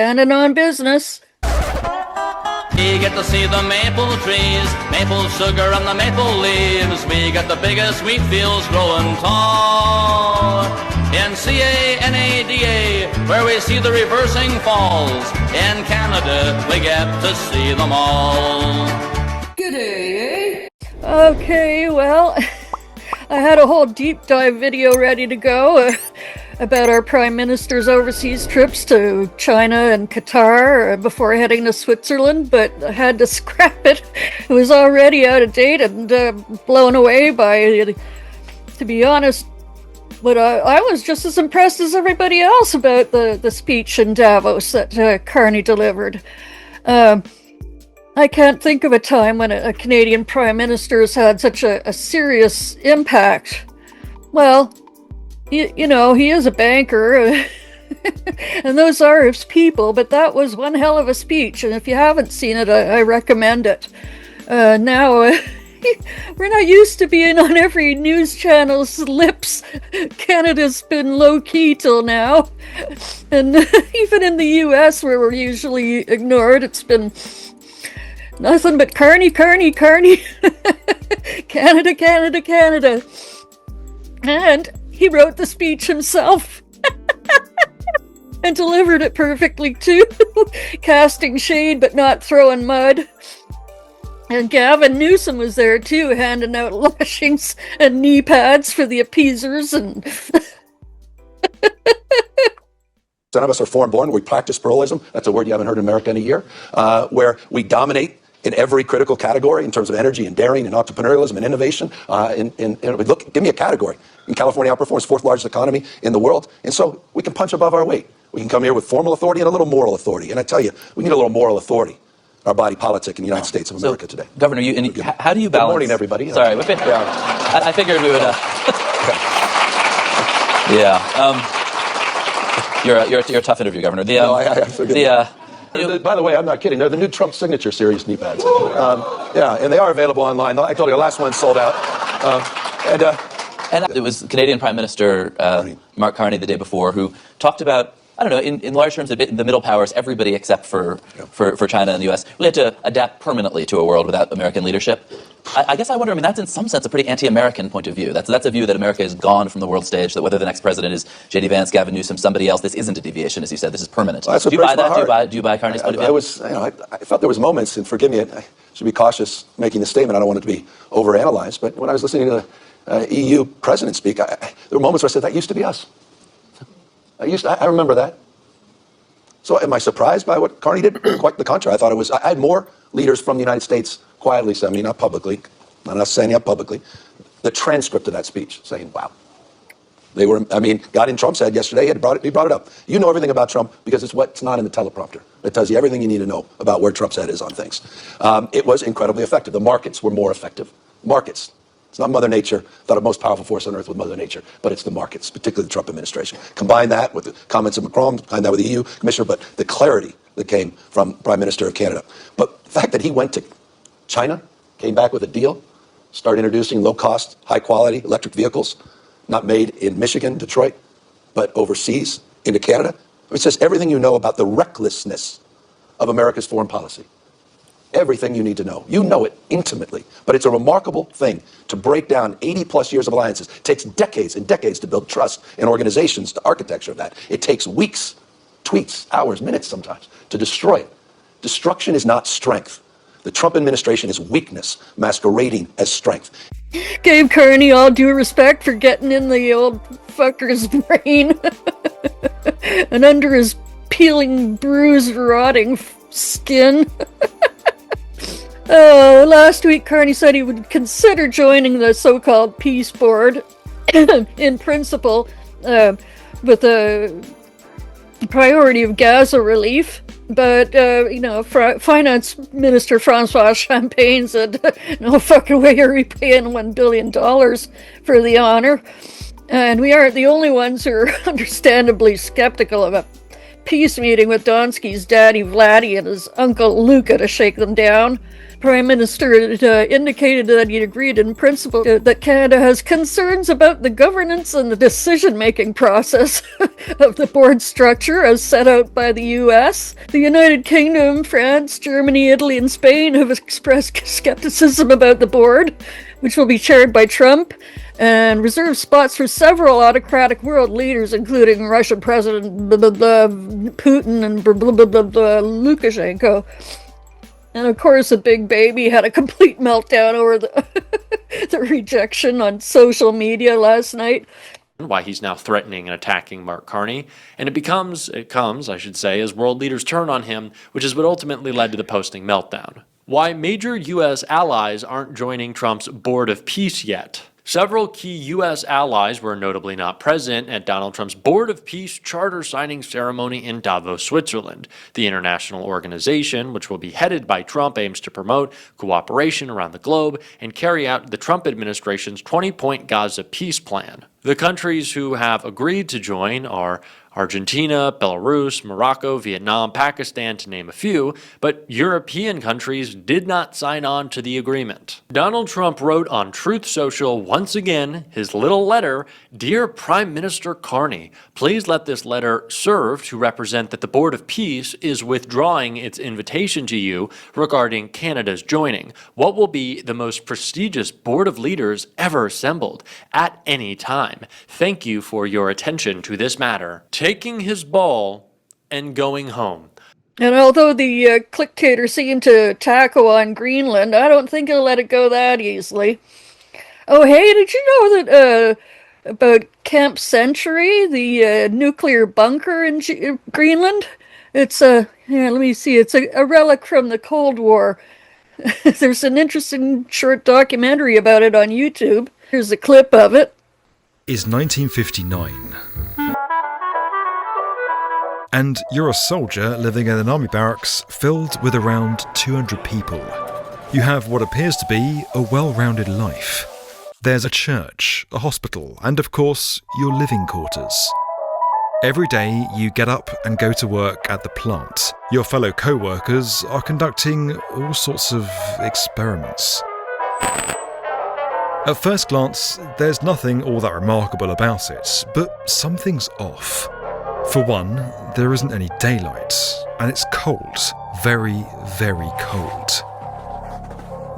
And on business. We get to see the maple trees, maple sugar on the maple leaves. We got the biggest wheat fields growing tall. In Canada, where we see the reversing falls. In Canada, we get to see them all. Good day, eh? Okay, well, I had a whole deep dive video ready to go about our Prime Minister's overseas trips to China and Qatar before heading to Switzerland, but I had to scrap it. It was already out of date and blown away by, to be honest, but I was just as impressed as everybody else about the speech in Davos that Carney delivered. I can't think of a time when a Canadian Prime Minister has had such a serious impact. Well, you know, he is a banker, and those are his people, but that was one hell of a speech, and if you haven't seen it, I recommend it. Now, we're not used to being on every news channel's lips. Canada's been low-key till now, and even in the US, where we're usually ignored, it's been nothing but Carney, Carney, Carney. Canada, Canada, Canada. And he wrote the speech himself. And delivered it perfectly too. Casting shade but not throwing mud. And Gavin Newsom was there too, handing out lashings and knee pads for the appeasers and... Some of us are foreign-born. We practice pluralism. That's a word you haven't heard in America in a year. Where we dominate in every critical category in terms of energy and daring and entrepreneurialism and innovation. Look, give me a category. And California outperforms fourth largest economy in the world. And so we can punch above our weight. We can come here with formal authority and a little moral authority. And I tell you, we need a little moral authority. Our body politic in the United States of America today. Governor, how do you balance? Good morning, everybody. Sorry, I figured we would. You're a tough interview, Governor. By the way, I'm not kidding. They're the new Trump signature series knee pads. And they are available online. I told you the last one sold out. And it was Canadian Prime Minister Mark Carney the day before who talked about, I don't know, in large terms, the middle powers, everybody except for China and the U.S., really had to adapt permanently to a world without American leadership. I guess I wonder, that's in some sense a pretty anti-American point of view. That's a view that America is gone from the world stage, that whether the next president is J.D. Vance, Gavin Newsom, somebody else, this isn't a deviation, as you said, this is permanent. Well, do you buy that? Do you buy Carney's point of view? I felt there was moments, and forgive me, I should be cautious making this statement, I don't want it to be overanalyzed, but when I was listening to the EU president speak, there were moments where I said, that used to be us. I remember that. So am I surprised by what Carney did? Quite the contrary. I had more leaders from the United States quietly send me, not publicly, not us saying it publicly, the transcript of that speech saying, wow. They were, got in Trump's head yesterday, he brought it up. You know everything about Trump because it's what's not in the teleprompter. It tells you everything you need to know about where Trump's head is on things. It was incredibly effective. The markets were more effective. Markets. It's not Mother Nature. Thought the most powerful force on earth was Mother Nature, but it's the markets, particularly the Trump administration. Combine that with the comments of Macron, combine that with the EU commissioner, but the clarity that came from Prime Minister of Canada. But the fact that he went to China, came back with a deal, started introducing low-cost, high-quality electric vehicles, not made in Michigan, Detroit, but overseas into Canada. It says everything you know about the recklessness of America's foreign policy. Everything you need to know. You know it intimately. But it's a remarkable thing to break down 80-plus years of alliances. It takes decades and decades to build trust in organizations, the architecture of that. It takes weeks, tweets, hours, minutes sometimes, to destroy it. Destruction is not strength. The Trump administration is weakness masquerading as strength. Gave Carney all due respect for getting in the old fucker's brain and under his peeling, bruised, rotting skin. Last week, Carney said he would consider joining the so-called peace board in principle with the priority of Gaza relief. But, Finance Minister Francois Champagne said, no fucking way are we paying $1 billion for the honor. And we aren't the only ones who are understandably skeptical of a peace meeting with Donsky's daddy Vladdy and his uncle Luka to shake them down. Prime Minister indicated that he agreed in principle that Canada has concerns about the governance and the decision-making process of the board structure as set out by the U.S. The United Kingdom, France, Germany, Italy, and Spain have expressed skepticism about the board, which will be chaired by Trump, and reserve spots for several autocratic world leaders, including Russian President Putin and Lukashenko. And of course, the big baby had a complete meltdown over the rejection on social media last night. Why he's now threatening and attacking Mark Carney. And it comes, I should say, as world leaders turn on him, which is what ultimately led to the posting meltdown. Why major U.S. allies aren't joining Trump's Board of Peace yet. Several key U.S. allies were notably not present at Donald Trump's Board of Peace charter signing ceremony in Davos, Switzerland. The international organization, which will be headed by Trump, aims to promote cooperation around the globe and carry out the Trump administration's 20-point Gaza peace plan. The countries who have agreed to join are Argentina, Belarus, Morocco, Vietnam, Pakistan, to name a few, but European countries did not sign on to the agreement. Donald Trump wrote on Truth Social once again his little letter, "Dear Prime Minister Carney, please let this letter serve to represent that the Board of Peace is withdrawing its invitation to you regarding Canada's joining what will be the most prestigious Board of Leaders ever assembled at any time. Thank you for your attention to this matter." Taking his ball and going home. And although the clicktator seemed to tackle on Greenland, I don't think he'll let it go that easily. Oh, hey, did you know that about Camp Century, the nuclear bunker in Greenland? It's let me see, it's a relic from the Cold War. There's an interesting short documentary about it on YouTube. Here's a clip of it. Is 1959. And you're a soldier living in an army barracks filled with around 200 people. You have what appears to be a well-rounded life. There's a church, a hospital, and of course, your living quarters. Every day you get up and go to work at the plant. Your fellow co-workers are conducting all sorts of experiments. At first glance, there's nothing all that remarkable about it, but something's off. For one, there isn't any daylight, and it's cold, very, very cold.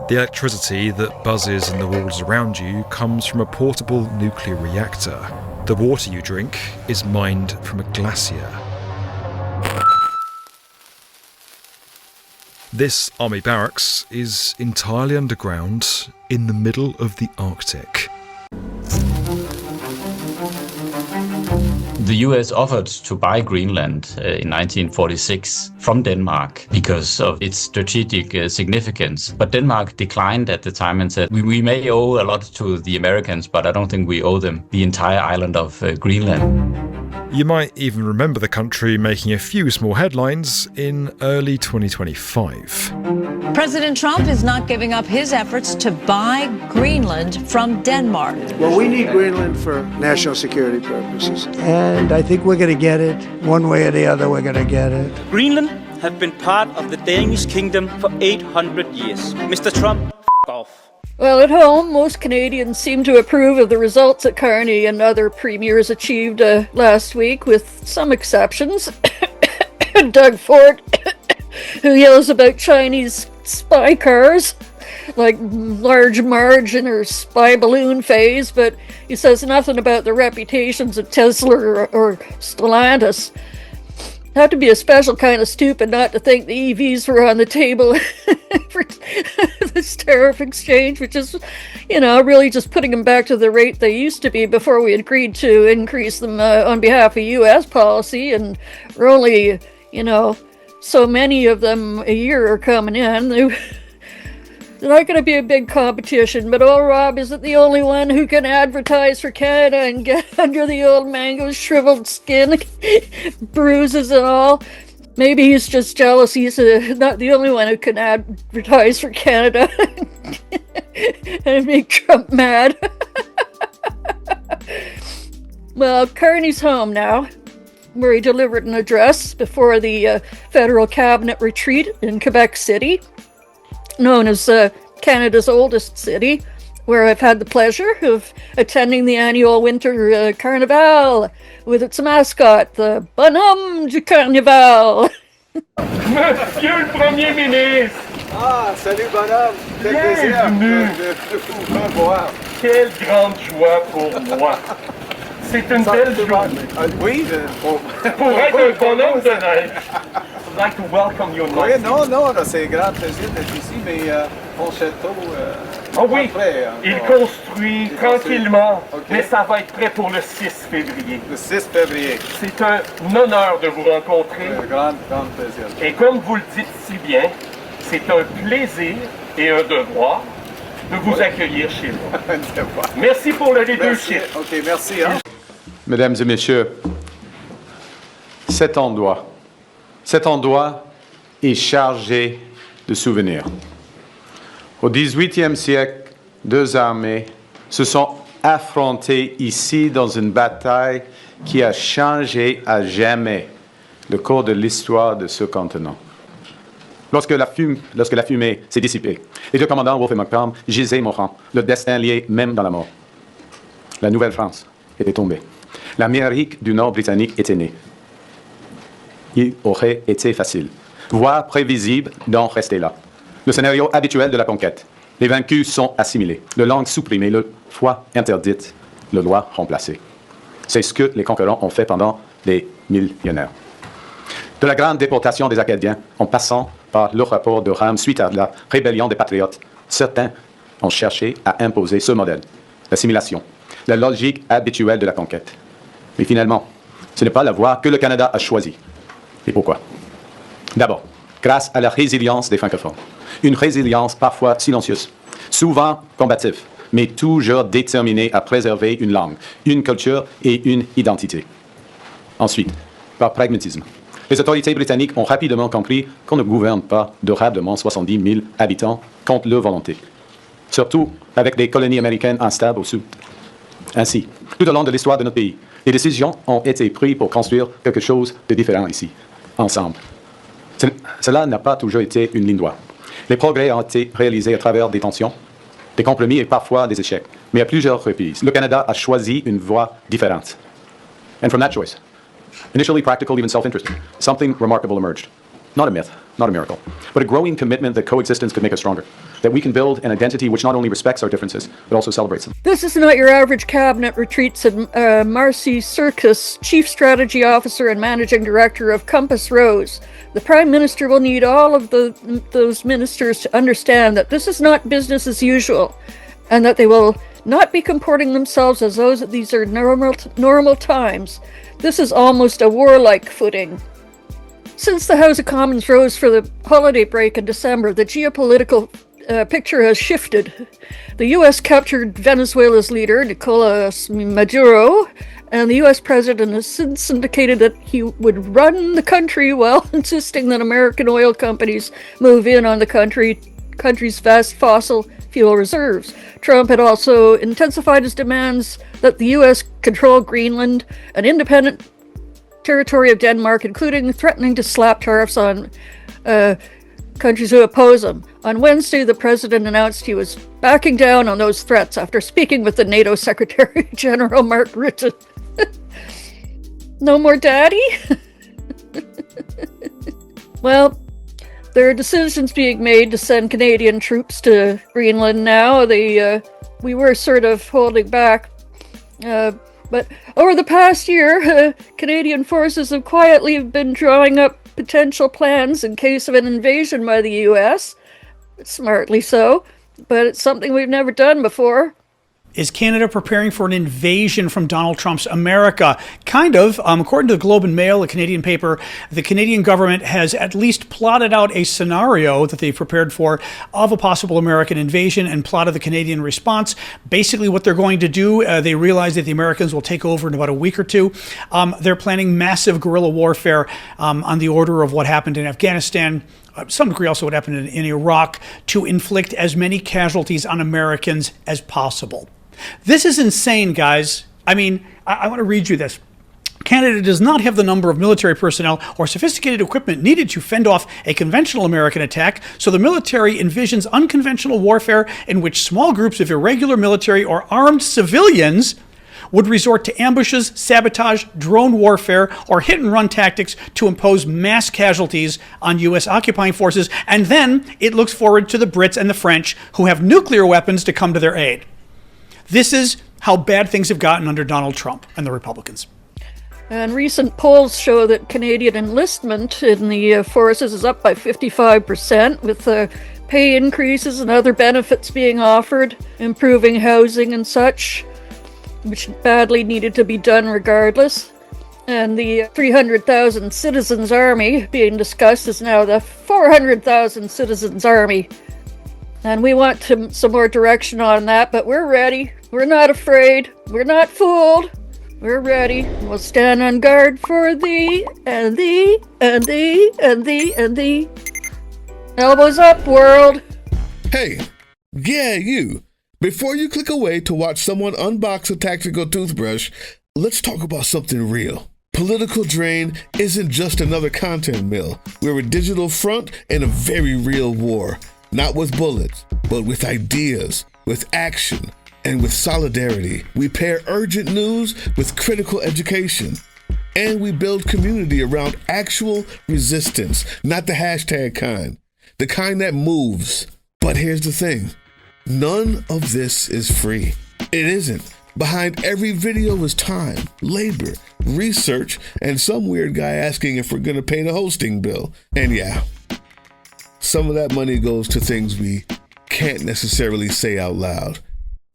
The electricity that buzzes in the walls around you comes from a portable nuclear reactor. The water you drink is mined from a glacier. This army barracks is entirely underground in the middle of the Arctic. The US offered to buy Greenland in 1946 from Denmark because of its strategic significance. But Denmark declined at the time and said, we may owe a lot to the Americans, but I don't think we owe them the entire island of Greenland. You might even remember the country making a few small headlines in early 2025. President Trump is not giving up his efforts to buy Greenland from Denmark. Well, we need Greenland for national security purposes. And I think we're going to get it. One way or the other, we're going to get it. Greenland have been part of the Danish kingdom for 800 years. Mr. Trump, f*** off. Well, at home, most Canadians seem to approve of the results that Carney and other premiers achieved last week, with some exceptions. Doug Ford, who yells about Chinese spy cars, like Large Marge in her spy balloon phase, but he says nothing about the reputations of Tesla or Stellantis. Have to be a special kind of stupid not to think the EVs were on the table for this tariff exchange, which is, really just putting them back to the rate they used to be before we agreed to increase them on behalf of U.S. policy. And we're only, so many of them a year are coming in. They're not going to be a big competition, but old Rob isn't the only one who can advertise for Canada and get under the old mango's shriveled skin, bruises and all. Maybe he's just jealous he's not the only one who can advertise for Canada and make Trump mad. Well, Carney's home now, where he delivered an address before the federal cabinet retreat in Quebec City. known as Canada's oldest city, where I've had the pleasure of attending the annual winter carnival with its mascot, the bonhomme du carnival. Monsieur le Premier ministre! Ah, salut bonhomme! Quel plaisir de vous revoir! Quelle grande joie pour moi! C'est une belle journée. Oui, pour être un bonhomme de neige. I'd like to welcome you. Oui, non, c'est un grand plaisir d'être ici, mais mon château. Ah oui, prêt, il construit tranquillement, mais ça va être prêt pour le 6 février. Le 6 février. C'est un honneur de vous rencontrer. Un grand plaisir. Et comme vous le dites si bien, c'est un plaisir et un devoir de vous accueillir chez moi. Merci pour le leadership. OK, merci. Hein? Mesdames et messieurs, cet endroit est chargé de souvenirs. Au XVIIIe siècle, deux armées se sont affrontées ici dans une bataille qui a changé à jamais le cours de l'histoire de ce continent. Lorsque la fumée s'est dissipée, les deux commandants Wolfe et Montcalm gisaient mourants, leur destin lié même dans la mort. La Nouvelle-France était tombée. L'Amérique du Nord britannique était née. Il aurait été facile, voire prévisible, d'en rester là. Le scénario habituel de la conquête. Les vaincus sont assimilés, le langue supprimée, le foi interdite, le loi remplacée. C'est ce que les conquérants ont fait pendant des millénaires. De la grande déportation des Acadiens, en passant par le rapport de Rome suite à la rébellion des Patriotes, certains ont cherché à imposer ce modèle, l'assimilation, la logique habituelle de la conquête. Mais finalement, ce n'est pas la voie que le Canada a choisie. Et pourquoi? D'abord, grâce à la résilience des francophones. Une résilience parfois silencieuse, souvent combative, mais toujours déterminée à préserver une langue, une culture et une identité. Ensuite, par pragmatisme. Les autorités britanniques ont rapidement compris qu'on ne gouverne pas durablement 70 000 habitants contre leur volonté. Surtout avec des colonies américaines instables au sud. Ainsi, tout au long de l'histoire de notre pays, les décisions ont été prises pour construire quelque chose de différent ici, ensemble. Cela n'a pas toujours été une ligne droite. Les progrès ont été réalisés à travers des tensions, des compromis et parfois des échecs. Mais à plusieurs reprises, le Canada a choisi une voie différente. And from that choice, initially practical, even self-interested, something remarkable emerged. Not a myth, not a miracle, but a growing commitment that coexistence could make us stronger. That we can build an identity which not only respects our differences, but also celebrates them. This is not your average cabinet retreat, said Marcy Serkis, Chief Strategy Officer and Managing Director of Compass Rose. The Prime Minister will need all of those ministers to understand that this is not business as usual, and that they will not be comporting themselves as though these are normal times. This is almost a warlike footing. Since the House of Commons rose for the holiday break in December, the geopolitical picture has shifted. The U.S. captured Venezuela's leader, Nicolas Maduro, and the U.S. president has since indicated that he would run the country while insisting that American oil companies move in on the country's vast fossil fuel reserves. Trump had also intensified his demands that the U.S. control Greenland, an independent territory of Denmark, including threatening to slap tariffs on countries who oppose him. On Wednesday, the president announced he was backing down on those threats after speaking with the NATO Secretary General Mark Rutte. No more daddy? Well, there are decisions being made to send Canadian troops to Greenland now. We were sort of holding back. But over the past year, Canadian forces have quietly been drawing up potential plans in case of an invasion by the U.S. Smartly so, but it's something we've never done before. Is Canada preparing for an invasion from Donald Trump's America? Kind of. According to the Globe and Mail, a Canadian paper, the Canadian government has at least plotted out a scenario that they've prepared for of a possible American invasion and plotted the Canadian response. Basically what they're going to do, they realize that the Americans will take over in about a week or two. They're planning massive guerrilla warfare on the order of what happened in Afghanistan, some degree also what happened in Iraq, to inflict as many casualties on Americans as possible. This is insane, guys. I mean, I want to read you this. Canada does not have the number of military personnel or sophisticated equipment needed to fend off a conventional American attack, so the military envisions unconventional warfare in which small groups of irregular military or armed civilians would resort to ambushes, sabotage, drone warfare, or hit-and-run tactics to impose mass casualties on U.S. occupying forces, and then it looks forward to the Brits and the French, who have nuclear weapons, to come to their aid. This is how bad things have gotten under Donald Trump and the Republicans. And recent polls show that Canadian enlistment in the forces is up by 55%, with pay increases and other benefits being offered, improving housing and such, which badly needed to be done regardless. And the 300,000 Citizens Army being discussed is now the 400,000 Citizens Army. And we want some more direction on that, but we're ready. We're not afraid. We're not fooled. We're ready. We'll stand on guard for thee, and thee, and thee, and thee, and thee. Elbows up, world. Hey, yeah, you. Before you click away to watch someone unbox a tactical toothbrush, let's talk about something real. Political Drain isn't just another content mill. We're a digital front in a very real war. Not with bullets, but with ideas, with action, and with solidarity. We pair urgent news with critical education. And we build community around actual resistance, not the hashtag kind. The kind that moves. But here's the thing. None of this is free. It isn't. Behind every video is time, labor, research, and some weird guy asking if we're going to pay the hosting bill. And yeah, some of that money goes to things we can't necessarily say out loud.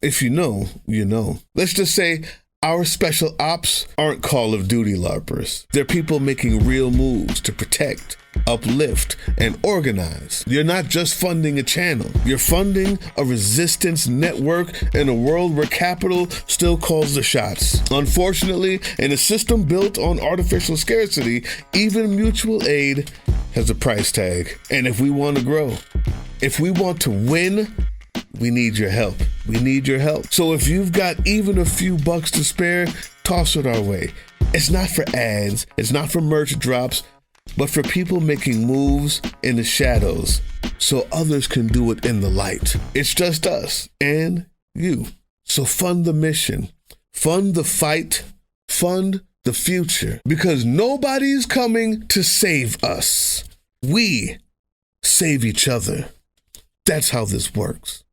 If you know, you know. Let's just say our special ops aren't Call of Duty LARPers. They're people making real moves to protect, uplift, and organize. You're not just funding a channel. You're funding a resistance network in a world where capital still calls the shots. Unfortunately, in a system built on artificial scarcity, even mutual aid has a price tag. And if we want to grow, if we want to win, we need your help. We need your help. So if you've got even a few bucks to spare, toss it our way. It's not for ads. It's not for merch drops, but for people making moves in the shadows so others can do it in the light. It's just us and you. So fund the mission, fund the fight, fund the future, because nobody's coming to save us. We save each other. That's how this works.